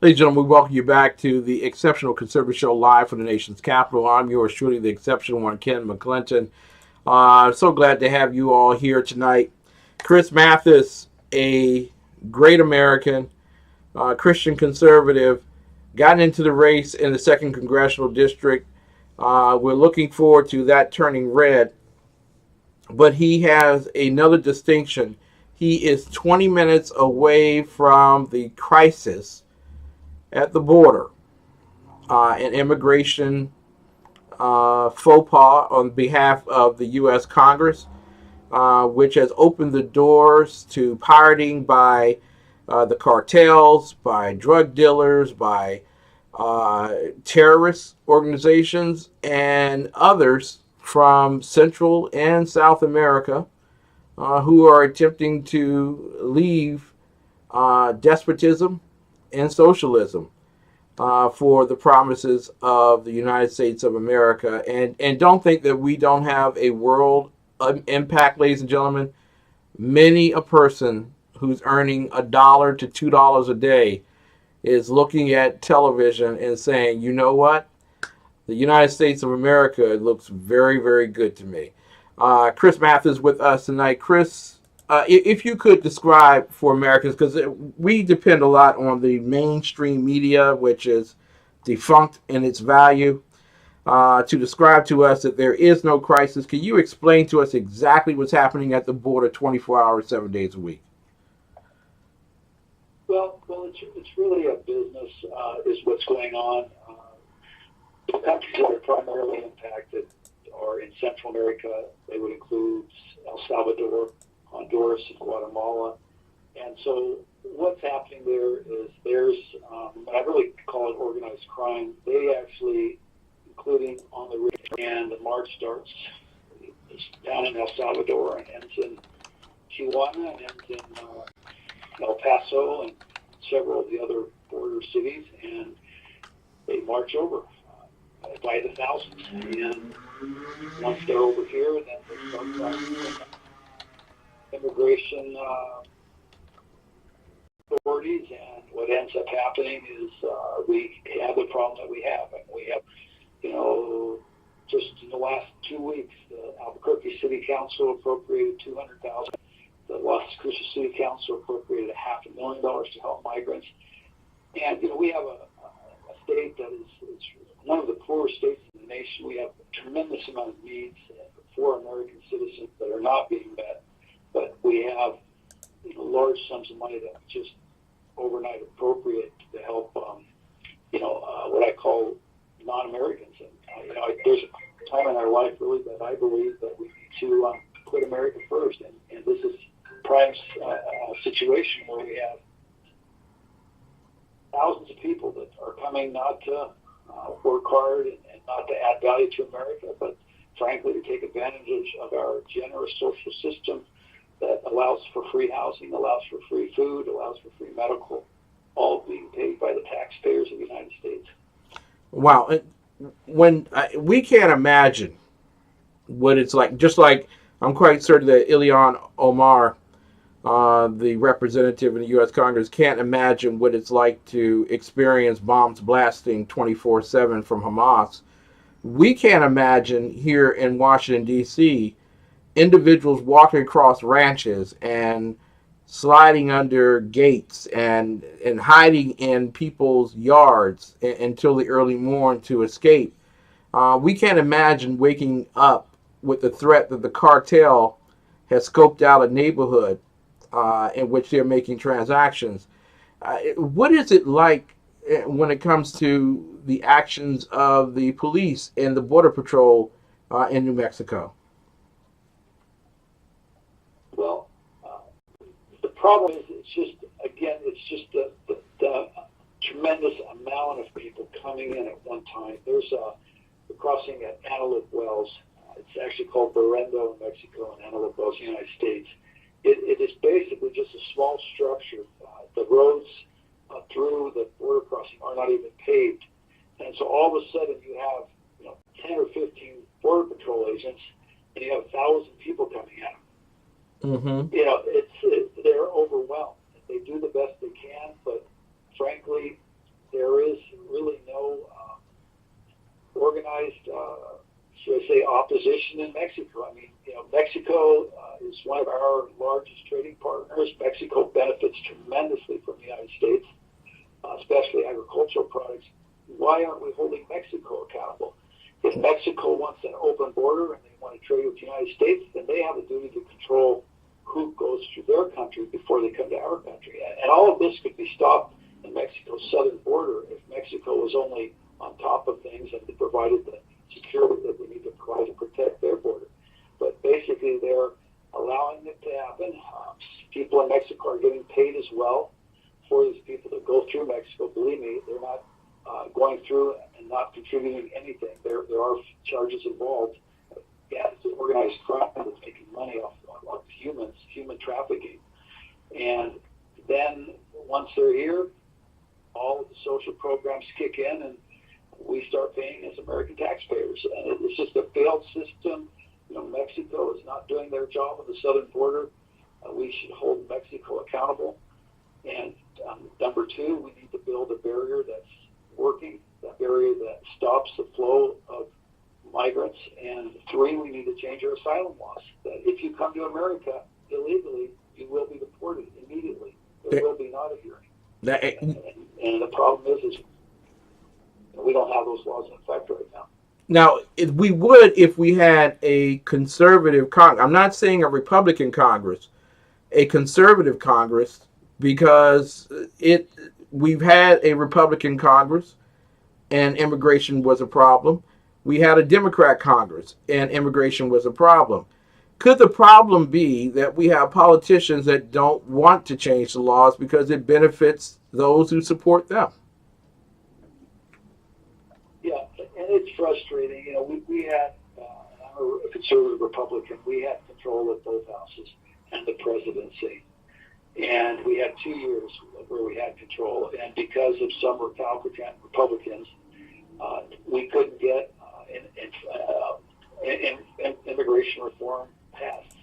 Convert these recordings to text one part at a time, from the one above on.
Ladies and gentlemen, we welcome you back to the Exceptional Conservative Show live from the nation's capital. I'm yours truly, the Exceptional One, Ken McClinton. So glad to have you all here tonight. Chris Mathys, a great American, Christian conservative, got into the race in the 2nd Congressional District. We're looking forward to that turning red. But he has another distinction. He is 20 minutes away from the crisis at the border, an immigration faux pas on behalf of the U.S. Congress, which has opened the doors to pirating by the cartels, by drug dealers, by terrorist organizations, and others from Central and South America who are attempting to leave despotism and socialism for the promises of the United States of America. And don't think that we don't have a world impact, ladies and gentlemen. Many a person who's earning $1 to $2 a day is looking at television and saying, you know what? The United States of America looks very, very good to me. Chris Mathys with us tonight. Chris, if you could describe for Americans, because we depend a lot on the mainstream media, which is defunct in its value, to describe to us that there is no crisis. Can you explain to us exactly what's happening at the border 24 hours, 7 days a week? Well, it's really a business, is what's going on. The countries that are primarily impacted are in Central America. They would include El Salvador, Honduras, and Guatemala. And so what's happening there is there's, I really call it organized crime. They actually, including on the ridge, and the march starts down in El Salvador and ends in Tijuana and ends in El Paso and several of the other border cities, and they march over by the thousands. And once they're over here, then they start practicing immigration authorities, and what ends up happening is we have the problem that we have. And we have, just in the last 2 weeks, the Albuquerque City Council appropriated $200,000. The Las Cruces City Council appropriated $500,000 to help migrants. And, we have a state that is one of the poorest states in the nation. We have a tremendous amount of needs for American citizens that are not being met. But we have large sums of money that just overnight appropriate to help, what I call non-Americans. And, there's a time in our life, really, that I believe that we need to put America first. And this is a prime situation where we have thousands of people that are coming not to work hard and not to add value to America, but frankly to take advantage of our generous social system that allows for free housing, allows for free food, allows for free medical, all being paid by the taxpayers of the United States. Wow. When we can't imagine what it's like, just like I'm quite certain that Ilhan Omar, the representative in the U.S. Congress, can't imagine what it's like to experience bombs blasting 24/7 from Hamas. We can't imagine here in Washington, D.C., individuals walking across ranches and sliding under gates and hiding in people's yards until the early morn to escape. We can't imagine waking up with the threat that the cartel has scoped out a neighborhood in which they're making transactions. What is it like when it comes to the actions of the police and the Border Patrol in New Mexico? Well, the problem is it's just the tremendous amount of people coming in at one time. There's we're crossing at Antelope Wells. It's actually called Berendo in Mexico and Antelope Wells in the United States. It is basically just a small structure. The roads through the border crossing are not even paved. And so all of a sudden you have 10 or 15 Border Patrol agents and you have 1,000 people coming at them. Mm-hmm. They're overwhelmed. They do the best they can, but frankly, there is really no organized, should I say, opposition in Mexico. I mean, Mexico is one of our largest trading partners. Mexico benefits tremendously from the United States, especially agricultural products. Why aren't we holding Mexico accountable? If Mexico wants an open border and they want to trade with the United States, then they have a duty to control who goes through their country before they come to our country. And all of this could be stopped in Mexico's southern border if Mexico was only on top of things and they provided the security that they need to provide to protect their border. But basically, they're allowing it to happen. People in Mexico are getting paid as well for these people that go through Mexico. Believe me, they're not going through and not contributing anything. There are charges involved. Yeah, it's an organized crime that's making money off humans, human trafficking. And then once they're here, all of the social programs kick in and we start paying as American taxpayers. And it's just a failed system. Mexico is not doing their job on the southern border. We should hold Mexico accountable. And number two, we need to build a barrier that's working, a barrier that stops the flow of migrants. And three, we need to change our asylum laws. That if you come to America illegally, you will be deported immediately. There will be not a hearing. And the problem is we don't have those laws in effect right now. Now, we would if we had a conservative Congress. I'm not saying a Republican Congress, a conservative Congress, because we've had a Republican Congress and immigration was a problem. We had a Democrat Congress and immigration was a problem. Could the problem be that we have politicians that don't want to change the laws because it benefits those who support them? Yeah, and it's frustrating. We had, I'm a conservative Republican, we had control of both houses and the presidency. And we had 2 years where we had control. And because of some Republicans, we couldn't get immigration reform passed.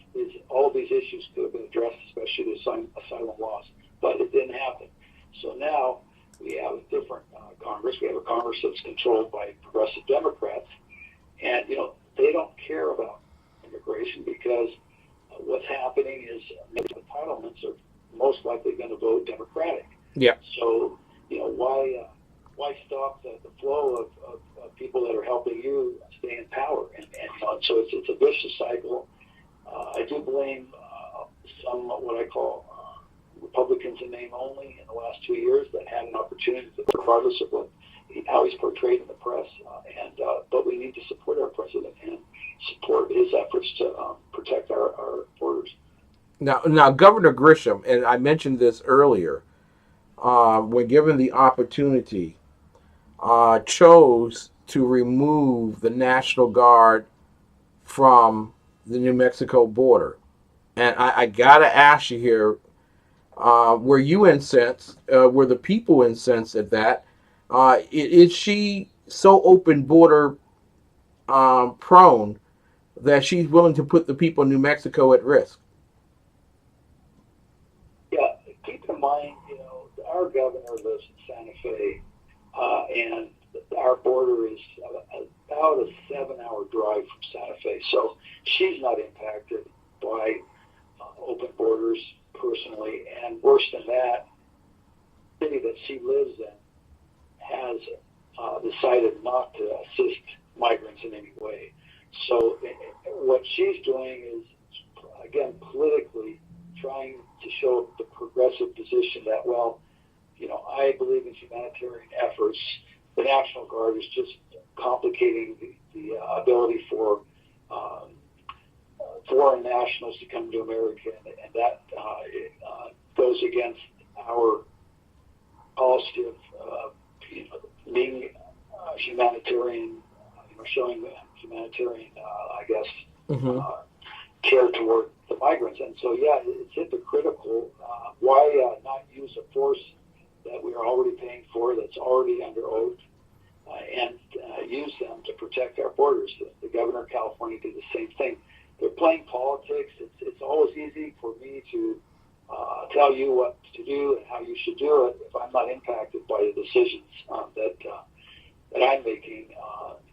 All of these issues could have been addressed, especially the asylum laws, but it didn't happen. So now we have a different Congress. We have a Congress that's controlled by progressive Democrats, and they don't care about immigration because what's happening is entitlements are most likely going to vote Democratic. Yeah. So why stop the flow of people that are helping you stay in power? And so it's a vicious cycle. I do blame some what I call Republicans in name only in the last 2 years that had an opportunity, regardless of how he's portrayed in the press. But we need to support our president and support his efforts to protect our borders. Now, Governor Grisham, and I mentioned this earlier, when given the opportunity, chose to remove the National Guard from the New Mexico border. And I got to ask you here, were you incensed? Were the people incensed at that? Is she so open border prone that she's willing to put the people in New Mexico at risk? Yeah, keep in mind, our governor lives in Santa Fe, and our border is about a 7-hour drive from Santa Fe. So she's not impacted by open borders personally. And worse than that, the city that she lives in has decided not to assist migrants in any way. So what she's doing is, again, politically trying to show the progressive position that, I believe in humanitarian efforts. The National Guard is just complicating the ability for foreign nationals to come to America, and that goes against our policy of being humanitarian, showing humanitarian, care toward the migrants. And so, it's hypocritical. Why not use a force that we are already paying for, that's already under oath, and use them to protect our borders? The governor of California did the same thing. They're playing politics. It's always easy for me to tell you what to do and how you should do it if I'm not impacted by the decisions that I'm making,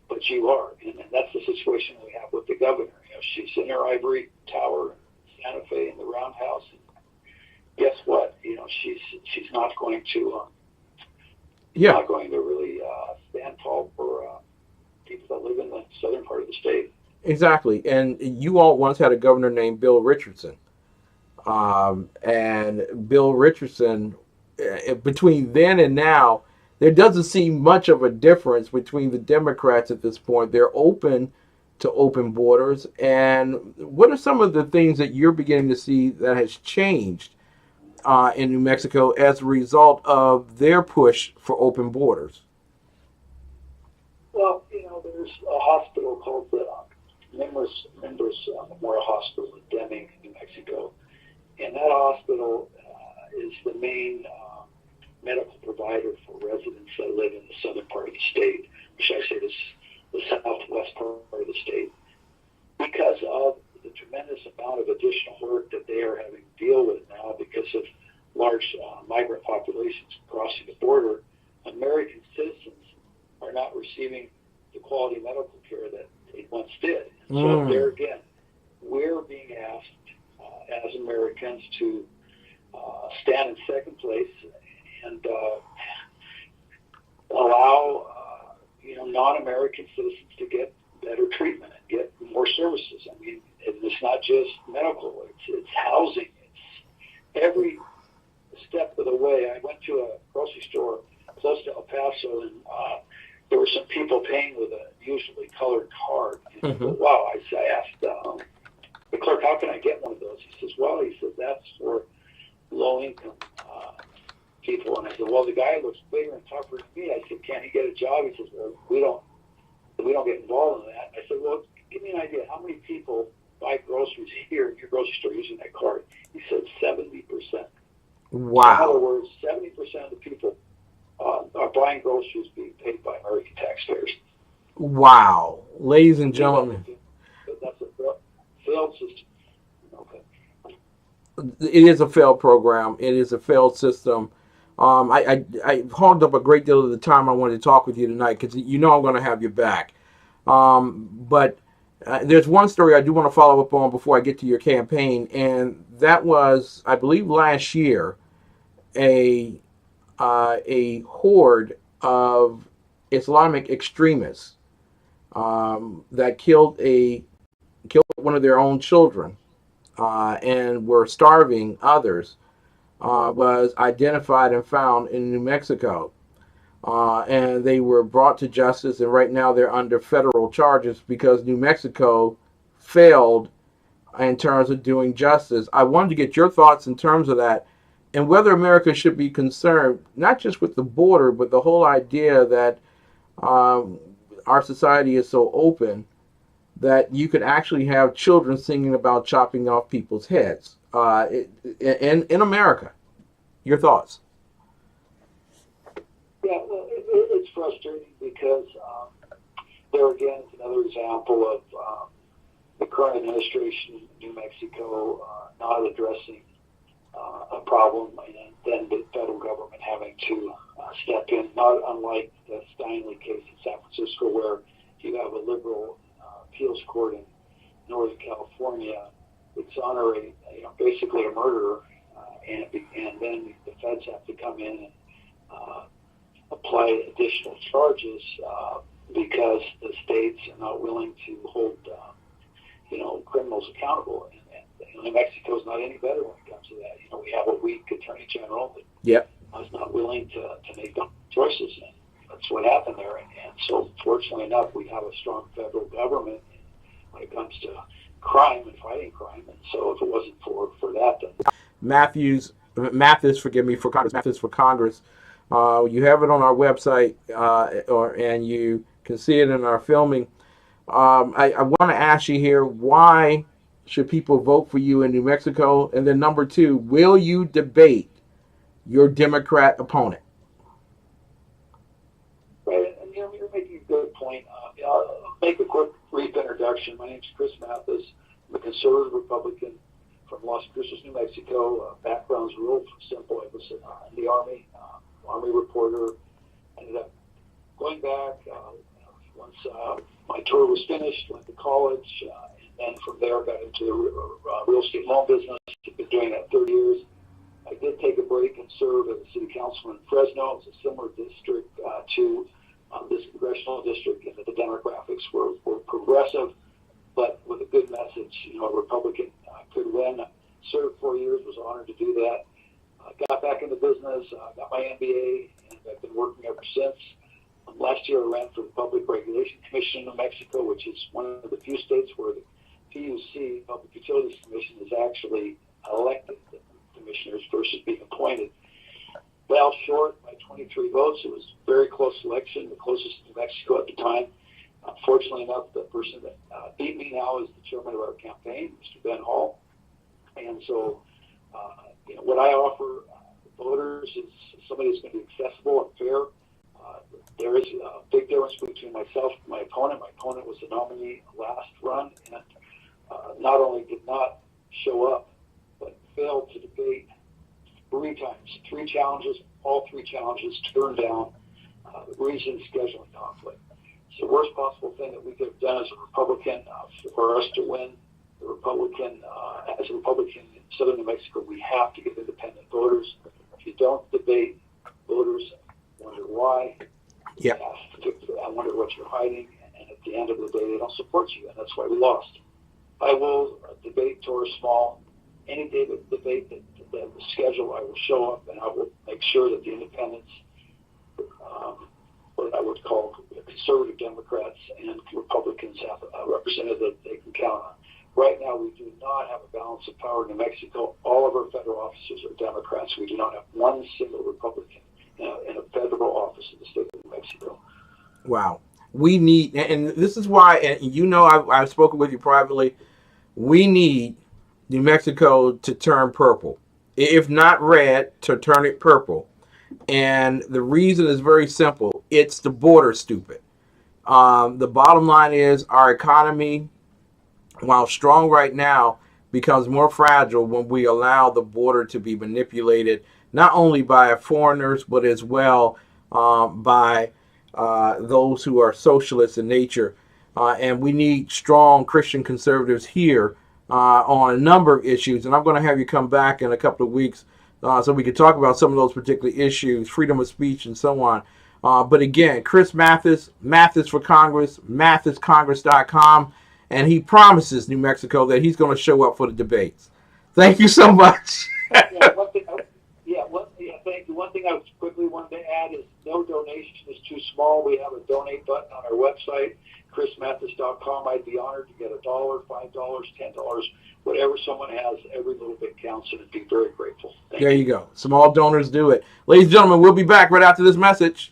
but you are. And that's the situation we have with the governor. She's in her ivory tower in Santa Fe in the roundhouse. And guess what? She's not going to not going to really stand tall for people that live in the southern part of the state. Exactly. And you all once had a governor named Bill Richardson. And Bill Richardson, between then and now, there doesn't seem much of a difference between the Democrats at this point. They're open to open borders. And what are some of the things that you're beginning to see that has changed in New Mexico as a result of their push for open borders? Well, there's a hospital called the Members Memorial Hospital in Deming, New Mexico. And that hospital is the main medical provider for residents that live in the southern part of the state, or should I say the southwest part of the state, because of the tremendous amount of additional work that they are having to deal with now because of large migrant populations crossing the border. American citizens are not receiving the quality medical care that they once did. And so there again, we're being asked as Americans to stand in second place and allow non-American citizens to get better treatment and get more services. I mean, it's not just medical; it's housing. It's every step of the way. I went to a grocery store close to El Paso, and there were some people paying with a usually colored card. And wow! I asked the clerk, how can I get one of those? He says, well, that's for low-income people. And I said, well, the guy looks bigger and tougher than me. I said, can he get a job? He says, well, we don't get involved in that. And I said, well, give me an idea. How many people buy groceries here in your grocery store using that card? He said 70%. Wow. In other words, 70% of the people are buying groceries being paid by American taxpayers. Wow. Ladies and gentlemen. That's a failed system. Okay. It is a failed program. It is a failed system. I hogged up a great deal of the time I wanted to talk with you tonight because I'm going to have your back. But there's one story I do want to follow up on before I get to your campaign, and that was, I believe, last year, a horde of Islamic extremists that killed one of their own children and were starving others was identified and found in New Mexico. And they were brought to justice, and right now they're under federal charges because New Mexico failed in terms of doing justice. I wanted to get your thoughts in terms of that and whether America should be concerned, not just with the border, but the whole idea that our society is so open that you could actually have children singing about chopping off people's heads in America. Your thoughts? Yeah, well, it's frustrating because there again is another example of the current administration in New Mexico not addressing a problem, and then the federal government having to step in, not unlike the Steinle case in San Francisco, where you have a liberal appeals court in Northern California exonerate, basically a murderer, and then the feds have to come in and apply additional charges because the states are not willing to hold, criminals accountable. And New Mexico is not any better when it comes to that. We have a weak attorney general that is not willing to make choices, and that's what happened there. And so, fortunately enough, we have a strong federal government when it comes to crime and fighting crime. And so, if it wasn't for that, then Mathys, forgive me, for Congress. Mathys for Congress. You have it on our website, and you can see it in our filming. I want to ask you here, why should people vote for you in New Mexico? And then number two, will you debate your Democrat opponent? Right, and you're making a good point. I'll make a quick, brief introduction. My name is Chris Mathys. I'm a conservative Republican from Las Cruces, New Mexico. Background's real simple. I was in the Army, Army reporter. Ended up going back once my tour was finished, went to college, and then from there got into the real estate loan business. I've been doing that 30 years. I did take a break and serve as a city councilman in Fresno. It's a similar district to this congressional district, and the demographics were progressive, but with a good message. You know, a Republican could win. Served 4 years, was honored to do that. Got back into business, got my MBA, and I've been working ever since. Last year I ran for the Public Regulation Commission in New Mexico, which is one of the few states where the PUC, Public Utilities Commission, is actually elected commissioners versus being appointed. Fell short by 23 votes. It was a very close election, the closest in New Mexico at the time. Fortunately enough, the person that beat me now is the chairman of our campaign, Mr. Ben Hall. And so, you know, what I offer voters is somebody that's going to be accessible and fair. There is a big difference between myself and my opponent. My opponent was the nominee last run, and not only did not show up, but failed to debate 3 times. 3 challenges, all 3 challenges turned down. The reason, scheduling conflict. It's the worst possible thing that we could have done as a Republican for us to win. The Republican, as a Republican in southern New Mexico, we have to get independent voters. If you don't debate, voters wonder why. Yeah. I wonder what you're hiding, and at the end of the day, they don't support you, and that's why we lost. I will debate Torres Small. Any debate that the schedule, I will show up, and I will make sure that the independents, what I would call conservative Democrats and Republicans, have a representative that they can count on. Right now, we do not have a balance of power in New Mexico. All of our federal officers are Democrats. We do not have one single Republican in a federal office in the state of New Mexico. Wow. We need, and this is why, and you know, I've spoken with you privately, we need New Mexico to turn purple. If not red, to turn it purple. And the reason is very simple. It's the border, stupid. The bottom line is our economy, while strong right now, becomes more fragile when we allow the border to be manipulated, not only by foreigners, but as well by those who are socialists in nature. And we need strong Christian conservatives here on a number of issues. And I'm going to have you come back in a couple of weeks so we can talk about some of those particular issues, freedom of speech and so on. But again, Chris Mathys, Mathys for Congress, MathysCongress.com. And he promises New Mexico that he's going to show up for the debates. Thank you so much. Thank you. One thing I quickly wanted to add is no donation is too small. We have a donate button on our website, chrismathys.com. I'd be honored to get $1, $5, $10, whatever someone has. Every little bit counts, and I'd be very grateful. There you go. Small donors do it. Ladies and gentlemen, we'll be back right after this message.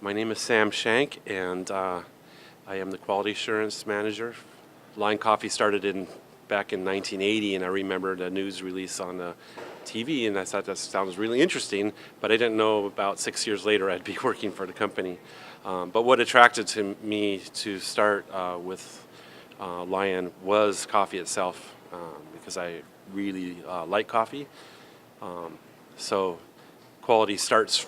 My name is Sam Shank, and I am the quality assurance manager. Line Coffee started back in 1980, and I remember the news release on the TV, and I thought that sounds really interesting, but I didn't know about 6 years later I'd be working for the company. But what attracted to me to start with Lion was coffee itself, because I really like coffee. So quality starts